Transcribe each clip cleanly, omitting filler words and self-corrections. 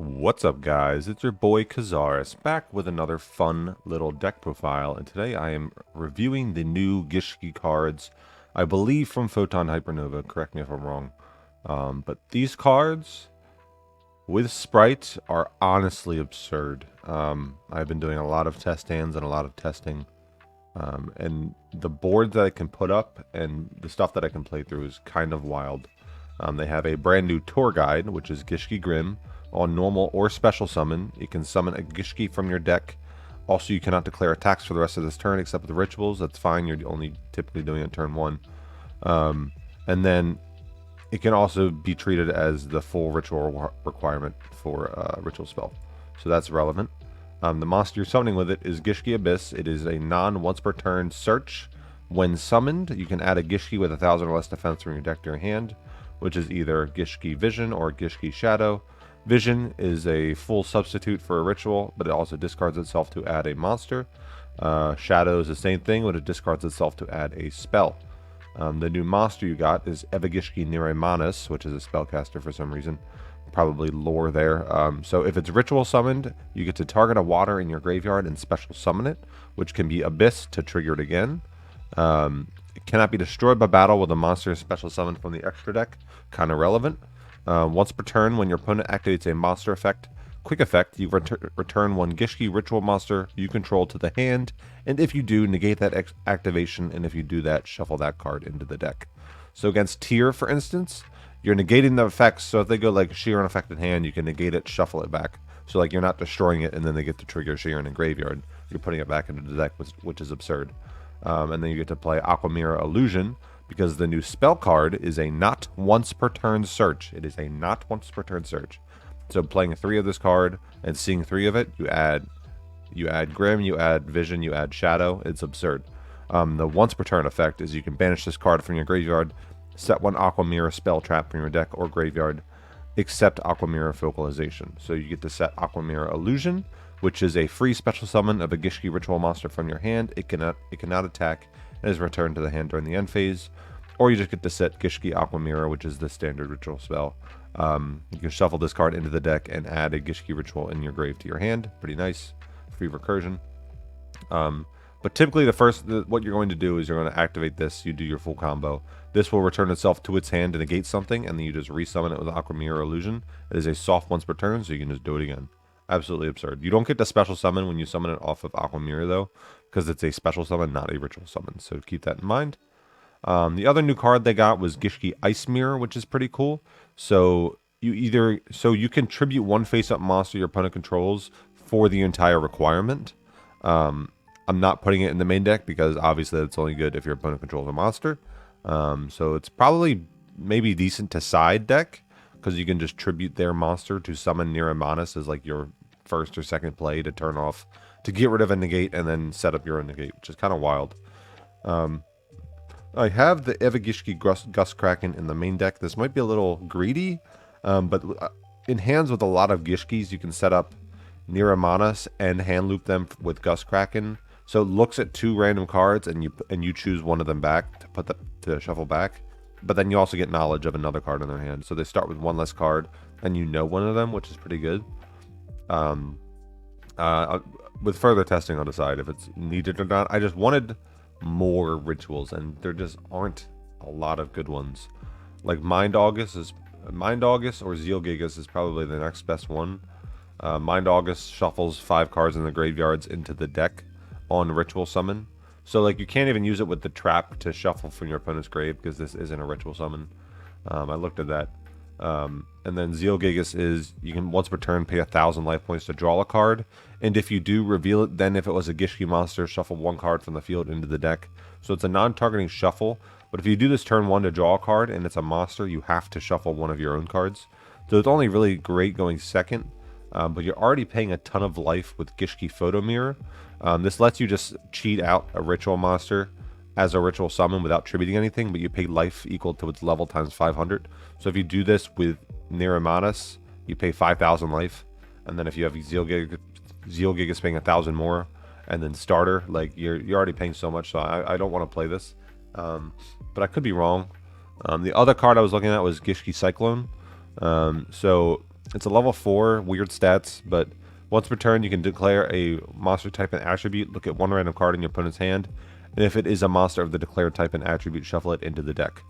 What's up, guys? It's your boy Kazaris back with another fun little deck profile, and today I am reviewing the new Gishki cards, I believe from Photon Hypernova. Correct me if I'm wrong. But these cards with Spright are honestly absurd. I've been doing a lot of test hands and a lot of testing, and the board that I can put up and the stuff that I can play through is kind of wild. They have a brand new tour guide, which is Gishki Grim. On normal or special summon, you can summon a Gishki from your deck. Also, you cannot declare attacks for the rest of this turn except with the rituals. That's fine. You're only typically doing it turn one. And then it can also be treated as the full ritual requirement for ritual spell. So that's relevant. The monster you're summoning with it is Gishki Abyss. It is a non-once per turn search. When summoned, you can add a Gishki with 1,000 or less defense from your deck to your hand, which is either Gishki Vision or Gishki Shadow. Vision is a full substitute for a ritual, but it also discards itself to add a monster. Shadow is the same thing, but it discards itself to add a spell. The new monster you got is Evagishki Niremanis, which is a spellcaster for some reason. Probably lore there. So if it's ritual summoned, you get to target a water in your graveyard and special summon it, which can be Abyss to trigger it again. It cannot be destroyed by battle with a monster special summon from the extra deck. Kind of relevant. Once per turn, when your opponent activates a monster effect, quick effect, you return one Gishki ritual monster you control to the hand, and if you do, negate that activation, and if you do that, shuffle that card into the deck. So against Tyr, for instance, you're negating the effects, so if they go like Sheer unaffected hand, you can negate it, shuffle it back. So like you're not destroying it, and then they get to trigger Sheer in a graveyard. You're putting it back into the deck, which is absurd. And then you get to play Aquamira Illusion, because the new spell card is a not once per turn search. It is a not once per turn search. So playing 3 of this card and seeing 3 of it, you add Grim, you add Vision, you add Shadow. It's absurd. The once per turn effect is you can banish this card from your graveyard, set one Aquamira spell trap from your deck or graveyard, except Aquamira Focalization. So you get to set Aquamira Illusion, which is a free special summon of a Gishki ritual monster from your hand. It cannot attack and is returned to the hand during the end phase. Or you just get to set Gishki Aquamira, which is the standard ritual spell. You can shuffle this card into the deck and add a Gishki ritual in your grave to your hand. Pretty nice. Free recursion. But typically what you're going to do is you're going to activate this. You do your full combo. This will return itself to its hand to negate something, and then you just resummon it with Aquamira Illusion. It is a soft once per turn, so you can just do it again. Absolutely absurd. You don't get the special summon when you summon it off of Aquamira, though, because it's a special summon, not a ritual summon. So keep that in mind. The other new card they got was Gishki Ice Mirror, which is pretty cool. So you can tribute one face-up monster your opponent controls for the entire requirement. I'm not putting it in the main deck because obviously it's only good if your opponent controls a monster. So it's probably maybe decent to side deck because you can just tribute their monster to summon Niremanis as like your first or second play to turn off, to get rid of a negate and then set up your own negate, which is kind of wild. I have the Evagishki Gust Kraken in the main deck. This might be a little greedy, but in hands with a lot of Gishkis, you can set up Niremanis and hand loop them with Gust Kraken. So it looks at 2 random cards, and you choose one of them back to shuffle back. But then you also get knowledge of another card in their hand. So they start with 1 less card, and you know one of them, which is pretty good. With further testing, I'll decide if it's needed or not. I just wanted more rituals, and there just aren't a lot of good ones. Like Mind August or Zealgigas is probably the next best one. Mind August shuffles 5 cards in the graveyards into the deck on ritual summon. So like you can't even use it with the trap to shuffle from your opponent's grave because this isn't a ritual summon. I looked at that. And then Zealgigas is you can once per turn pay 1,000 life points to draw a card, and if you do reveal it, then if it was a Gishki monster, shuffle 1 card from the field into the deck. So it's a non-targeting shuffle, but if you do this turn 1 to draw a card and it's a monster, you have to shuffle one of your own cards. So it's only really great going second, but you're already paying a ton of life with Gishki Photo Mirror. This lets you just cheat out a ritual monster as a ritual summon without tributing anything, but you pay life equal to its level times 500. So if you do this with Niremanis, you pay 5,000 life, and then if you have Zealgigas paying 1,000 more, and then starter, like you're already paying so much. So I don't want to play this, but I could be wrong. The other card I was looking at was Gishki Cyclone. So It's a level 4, weird stats, but once per turn you can declare a monster type and attribute, look at one random card in your opponent's hand, and if it is a monster of the declared type and attribute, shuffle it into the deck.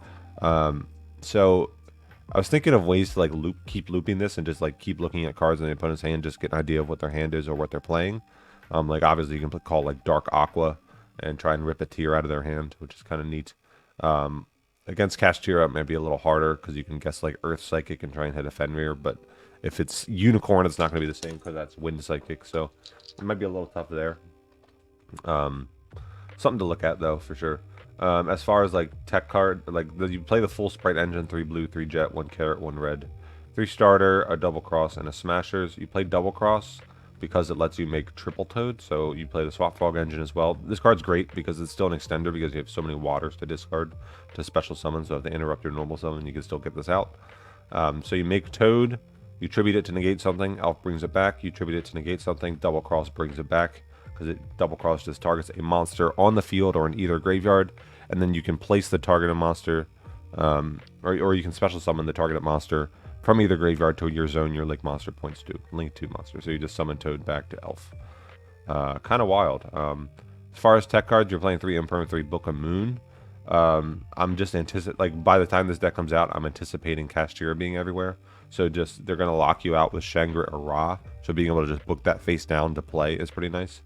So I was thinking of ways to like keep looping this and just like keep looking at cards in the opponent's hand, just get an idea of what their hand is or what they're playing. Like obviously you can call like Dark Aqua and try and rip a tier out of their hand, which is kind of neat. Against Kashtira, it might be a little harder because you can guess like Earth Psychic and try and hit a Fenrir, but if it's Unicorn, it's not going to be the same because that's Wind Psychic, so it might be a little tough there. Something to look at though, for sure. As far as like tech card, like you play the full Spright engine, 3 blue, 3 jet, 1 carrot, 1 red, 3 starter, a double cross, and a smashers. You play double cross because it lets you make triple toad, so you play the swap frog engine as well. This card's great because it's still an extender because you have so many waters to discard to special summon, so if they interrupt your normal summon, you can still get this out. So you make toad, you tribute it to negate something, elf brings it back, you tribute it to negate something, double cross brings it back, because it double cross just targets a monster on the field or in either graveyard, and then you can place the targeted monster, or you can special summon the targeted monster from either graveyard to your zone your link monster points to. Link to monster. So you just summon Toad back to Elf. Kind of wild. As far as tech cards, you're playing 3 Emperor and 3 Book of Moon. I'm just like by the time this deck comes out, I'm anticipating Kashtira being everywhere. So just they're gonna lock you out with Shangri or Ra. So being able to just book that face down to play is pretty nice.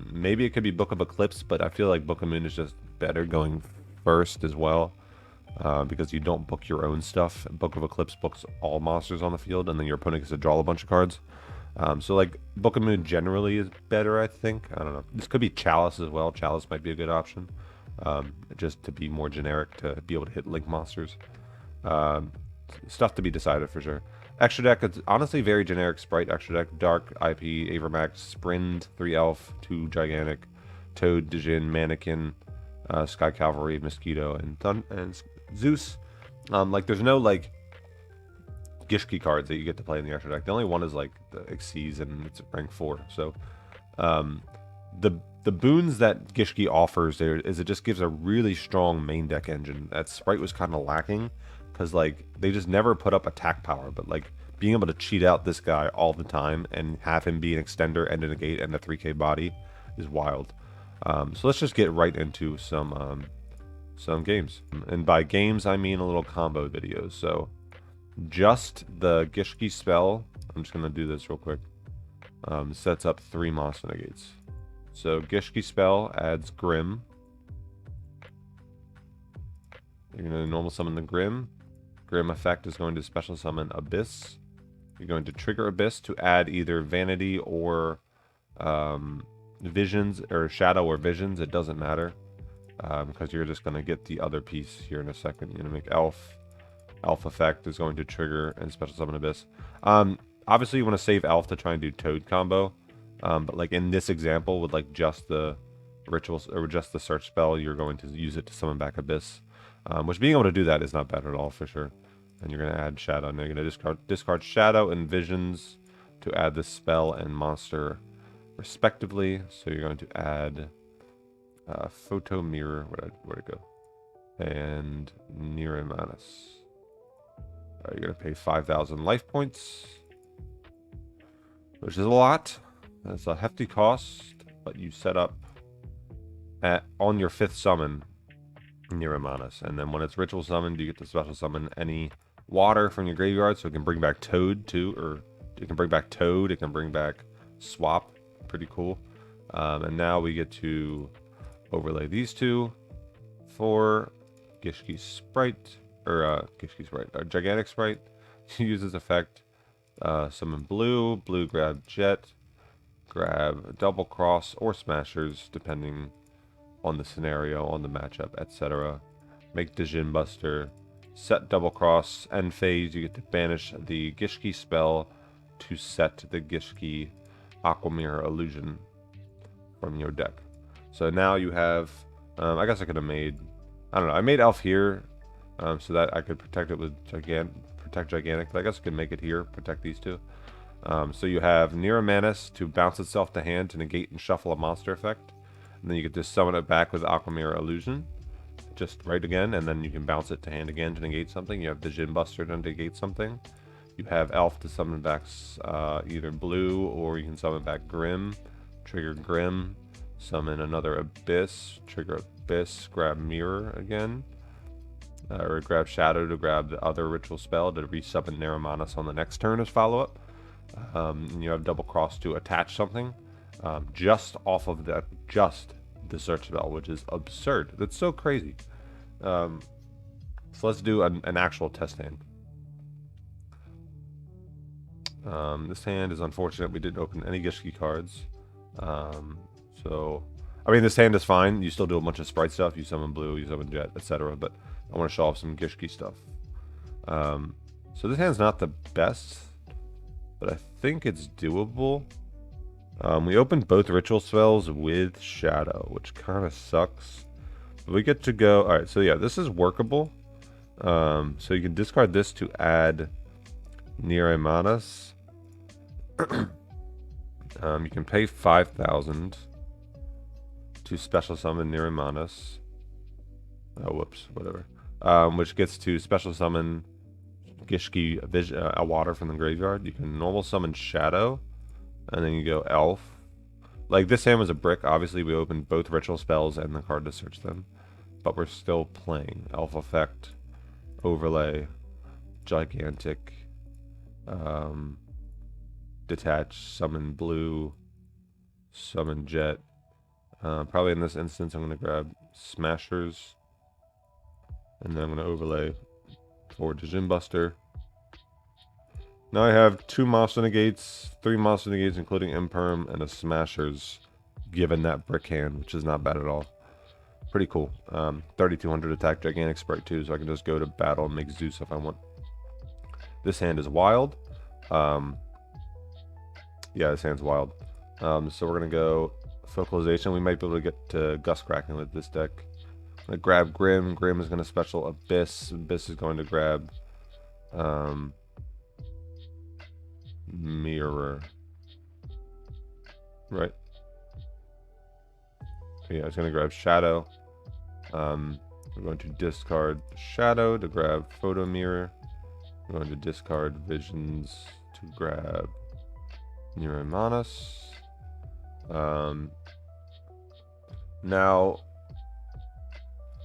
Maybe it could be Book of Eclipse, but I feel like Book of Moon is just better going first as well. Because you don't book your own stuff. Book of Eclipse books all monsters on the field, and then your opponent gets to draw a bunch of cards. So like Book of Moon generally is better, I think. I don't know. This could be Chalice as well. Chalice might be a good option, just to be more generic to be able to hit link monsters. Stuff to be decided for sure. Extra deck, it's honestly very generic. Spright, extra deck, Dark, IP, Avermax, Sprint, 3 Elf, 2 Gigantic, Toad, Djinn, Mannequin, Sky Cavalry, Mosquito, and Zeus. Like there's no like Gishki cards that you get to play in the extra deck. The only one is like the Xyz, and it's rank 4. So the boons that Gishki offers there is it just gives a really strong main deck engine that Spright was kind of lacking, because like they just never put up attack power, but like being able to cheat out this guy all the time and have him be an extender and a negate and a 3k body is wild. So let's just get right into some games. And by games, I mean a little combo videos. So just the Gishki spell, I'm just going to do this real quick, sets up 3 monster negates. So Gishki spell adds Grim. You're going to normal summon the Grim. Grim effect is going to special summon Abyss. You're going to trigger Abyss to add either Vanity or Visions, or Shadow or Visions. It doesn't matter. Because you're just going to get the other piece here in a second. You're going to make Elf. Elf effect is going to trigger and special summon Abyss. Obviously, you want to save Elf to try and do Toad combo. But like in this example, with like just the rituals or just the search spell, you're going to use it to summon back Abyss. Which being able to do that is not bad at all for sure. And you're going to add Shadow. And you're going to discard Shadow and Visions to add this spell and monster respectively. So you're going to add Photo Mirror, where'd it go? And Niramanus. You're going to pay 5,000 life points, which is a lot. That's a hefty cost, but you set up on your 5th summon Niramanus, and then when it's ritual summoned, you get to special summon any water from your graveyard, so it can bring back Toad too, or it can bring back Toad, it can bring back Swap. Pretty cool. And now we get to overlay these 2 for Gishki Spright, or Gishki Spright, or Gigantic Spright. Uses effect, summon blue, grab Jet, grab Double Cross or Smashers, depending on the scenario, on the matchup, etc. Make Djinn Buster, set Double Cross, end phase, you get to banish the Gishki spell to set the Gishki Aquamirror Illusion from your deck. So now you have, I guess I could have made, I don't know, I made Elf here so that I could protect it with Gigantic, but I guess I could make it here, protect these 2. So you have Niramanus to bounce itself to hand to negate and shuffle a monster effect. And then you get to summon it back with Aquamirror Illusion. Just right again, and then you can bounce it to hand again to negate something. You have the Djinn Buster to negate something. You have Elf to summon back either blue, or you can summon back Grim, trigger Grim, summon another Abyss, trigger Abyss, grab Mirror again, or grab Shadow to grab the other ritual spell to resummon Neromanus on the next turn as follow-up. And you have Double Cross to attach something just off of that, just the search spell, which is absurd. That's so crazy. So let's do an actual test hand. This hand is unfortunate. We didn't open any Gishki cards. So, I mean, this hand is fine. You still do a bunch of Spright stuff. You summon blue, you summon jet, etc. But I want to show off some Gishki stuff. So this hand's not the best, but I think it's doable. We opened both ritual spells with Shadow, which kind of sucks. But we get to go... Alright, so yeah, this is workable. So you can discard this to add Neromanus. You can pay 5,000 to special summon Neromanus. Oh, whoops, whatever. Which gets to special summon Gishki, a water from the graveyard. You can normal summon Shadow, and then you go Elf. Like, this hand was a brick. Obviously, we opened both ritual spells and the card to search them. But we're still playing. Elf Effect, Overlay, Gigantic, Detach, Summon Blue, Summon Jet. Probably in this instance, I'm going to grab Smashers. And then I'm going to overlay for Jin Buster. Now I have 2 monster negates, 3 monster negates, including Imperm, and a Smashers, given that brick hand, which is not bad at all. Pretty cool. 3,200 attack, Gigantic Spright 2, so I can just go to battle and make Zeus if I want. This hand is wild. Yeah, this hand's wild. So we're going to go Focalization. We might be able to get to Gust Kraken with this deck. I'm going to grab Grim. Grim is going to special Abyss. Abyss is going to grab Mirror. Right. Yeah, it's going to grab Shadow. We're going to discard Shadow to grab Photo Mirror. We're going to discard Visions to grab Neromanus. Now,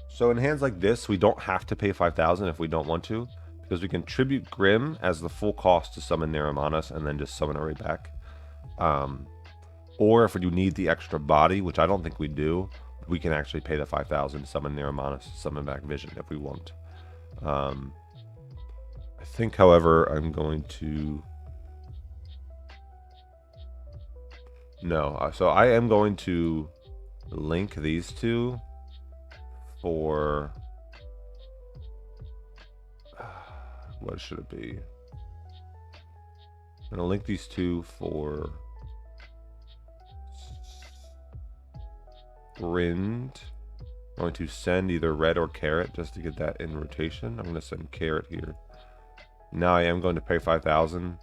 so in hands like this, we don't have to pay 5,000 if we don't want to, because we can tribute Grim as the full cost to summon Neromanus and then just summon it right back. Or if you need the extra body, which I don't think we do, we can actually pay the 5,000 to summon Neromanus, summon back Vision if we want. I think, however, I'm going to... No, so I am going to link these two for... what should it be? I'm going to link these two for... Sprint. I'm going to send either red or carrot just to get that in rotation. I'm going to send carrot here. Now I am going to pay 5,000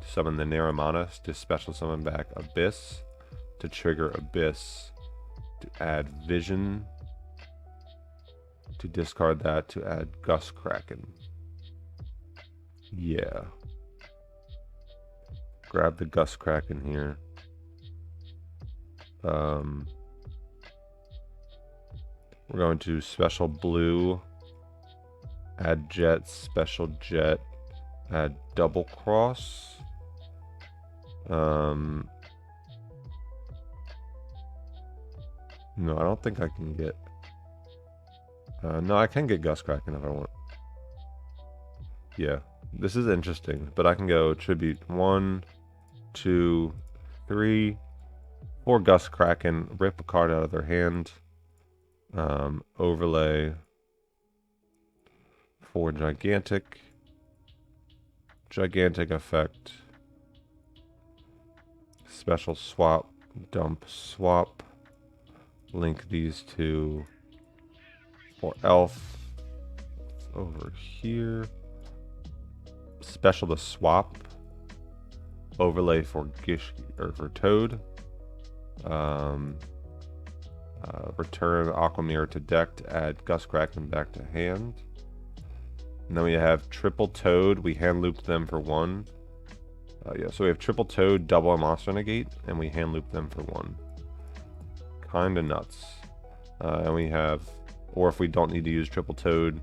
to summon the Neromanus, to special summon back Abyss, to trigger Abyss, to add Vision, to discard that, to add Gust Kraken. Yeah. Grab the Gust Kraken here. We're going to special blue, add jet, special jet, add double cross. No, I don't think I can get... no, I can get Gust Kraken if I want. Yeah, this is interesting, but I can go tribute 1, 2, 3, 4 Gust Kraken, rip a card out of their hand, overlay for gigantic effect, special swap, dump swap, link these two for elf over here, special to swap, overlay for Gishki or for Toad, return Aqua Mirror to deck to add Gust Kraken back to hand. And then we have triple Toad. We hand looped them for 1. Yeah, so we have triple Toad, double monster negate, and we hand loop them for 1. Kinda nuts. And we have, or if we don't need to use triple Toad,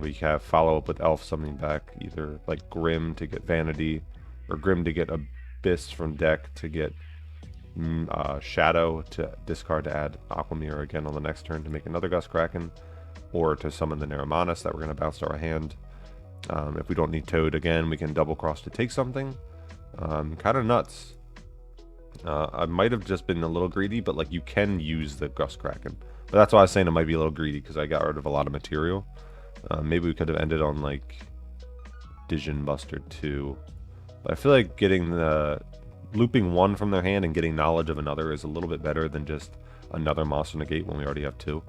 we have follow up with Elf summoning back either like Grim to get Vanity, or Grim to get Abyss from deck to get Shadow to discard to add Aqua Mirror again on the next turn to make another Gust Kraken, or to summon the Neromanus that we're going to bounce to our hand. If we don't need Toad again, we can double cross to take something. Kind of nuts. I might have just been a little greedy, but like you can use the Gust Kraken. But that's why I was saying it might be a little greedy, because I got rid of a lot of material. Maybe we could have ended on like Vision Buster 2. But I feel like getting the looping 1 from their hand and getting knowledge of another is a little bit better than just another monster negate when we already have 2.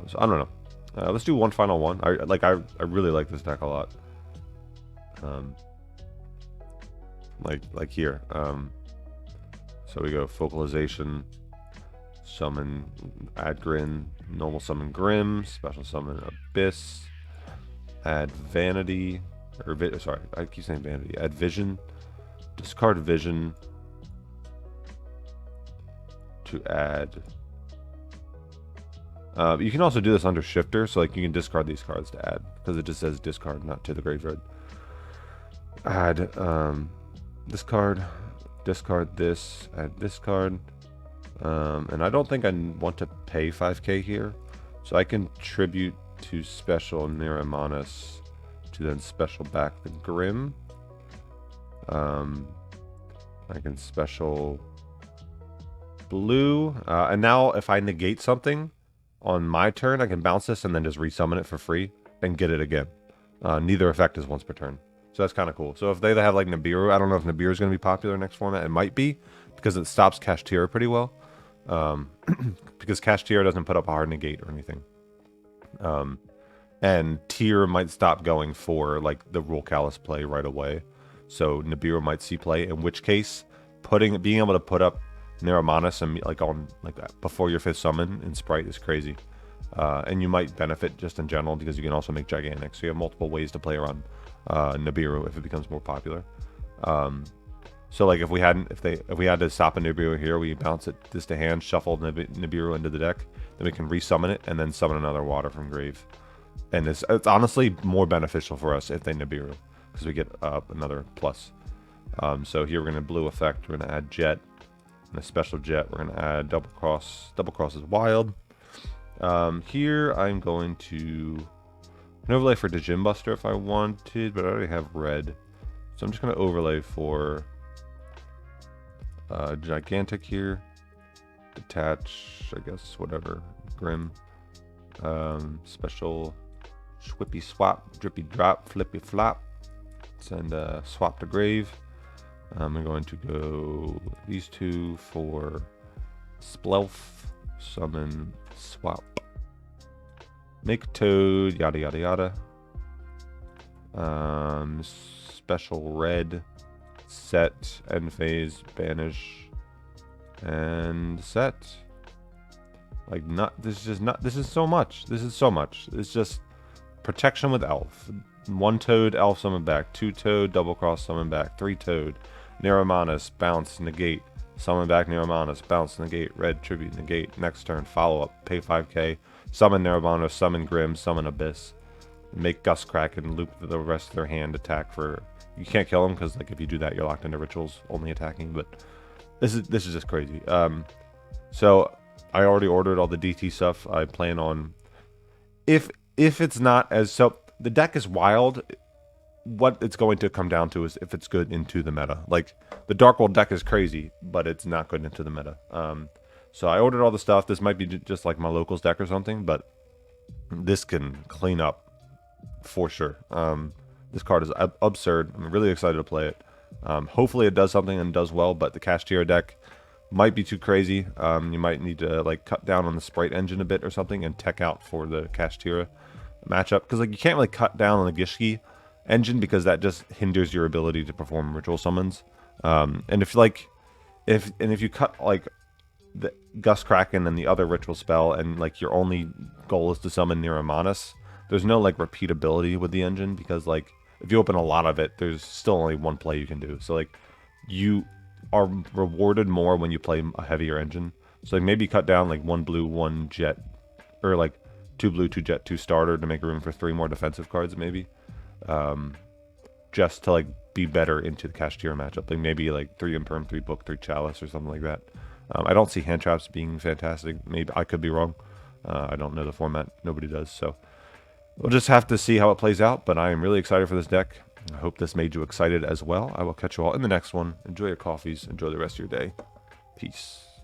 So I don't know. Let's do one final one. I really like this deck a lot. Like here. So we go Focalization, summon, add Grin, normal summon Grim, special summon Abyss, add Vanity, or sorry, I keep saying Vanity. Add Vision, discard Vision to add. You can also do this under Shifter, so like you can discard these cards to add, because it just says discard, not to the graveyard. Add this card, discard this, add this card, and I don't think I want to pay 5k here, so I can tribute to special Neromanus to then special back the Grim. I can special blue, and now if I negate something on my turn, I can bounce this and then just resummon it for free and get it again. Neither effect is once per turn. So that's kind of cool. So if they have like Nibiru, I don't know if Nibiru is going to be popular next format. It might be, because it stops Kashtira pretty well. Because Kashtira doesn't put up a hard negate or anything. And Tyr might stop going for like the Rule Callous play right away. So Nibiru might see play, in which case being able to put up Neromanus and like on like that before your 5th summon in Spright is crazy. And you might benefit just in general, because you can also make Gigantic, so you have multiple ways to play around Nibiru if it becomes more popular. So like if we had to stop a Nibiru here, we bounce it this to hand, shuffle Nibiru into the deck, then we can resummon it and then summon another water from grave. And it's honestly more beneficial for us if they Nibiru, because we get another plus. So here we're going to blue effect, we're going to add Jet, and a special Jet, we're going to add double cross. Double cross is wild. Here I'm going to an overlay for Vision Buster if I wanted, but I already have red, so I'm just going to overlay for Gigantic here, detach, I guess, whatever, Grim, special Swippy Swap, Drippy Drop, Flippy Flop, send swap to grave. I'm going to go these 2 for Splelf, summon, swap, make Toad, yada yada yada. Special red, set, end phase, banish, and set. Like this is so much. This is so much. It's just protection with Elf. 1 Toad, Elf summon back, 2 Toad, double cross summon back, 3 Toad, Neromanus, bounce, negate, summon back Neromanus, bounce, negate, red, tribute, negate, next turn, follow up, pay 5k, summon Neromanus, summon Grim, summon Abyss, make Gust Kraken, loop the rest of their hand, attack for, you can't kill them, because like if you do that you're locked into rituals, only attacking, but this is just crazy. So I already ordered all the DT stuff. I plan on, if it's not as, so the deck is wild. What it's going to come down to is if it's good into the meta. Like the Dark World deck is crazy, but it's not good into the meta. So I ordered all the stuff. This might be just like my locals deck or something, but this can clean up for sure. This card is absurd. I'm really excited to play it. Hopefully it does something and does well, but the Kashtira deck might be too crazy. You might need to like cut down on the Spright engine a bit or something and tech out for the Kashtira matchup, because like you can't really cut down on the Gishki engine, because that just hinders your ability to perform ritual summons. And if you cut like the Gust Kraken and the other ritual spell, and like your only goal is to summon Neromanus, there's no like repeatability with the engine, because like if you open a lot of it, there's still only one play you can do. So like you are rewarded more when you play a heavier engine. So like maybe cut down like 1 blue, 1 jet, or like 2 blue, 2 jet, 2 starter to make room for 3 more defensive cards maybe. Just to like be better into the Kashtira matchup. Like maybe like 3 Imperm, 3 Book, 3 Chalice or something like that. I don't see hand traps being fantastic. Maybe I could be wrong. I don't know the format. Nobody does. So we'll just have to see how it plays out. But I am really excited for this deck. I hope this made you excited as well. I will catch you all in the next one. Enjoy your coffees. Enjoy the rest of your day. Peace.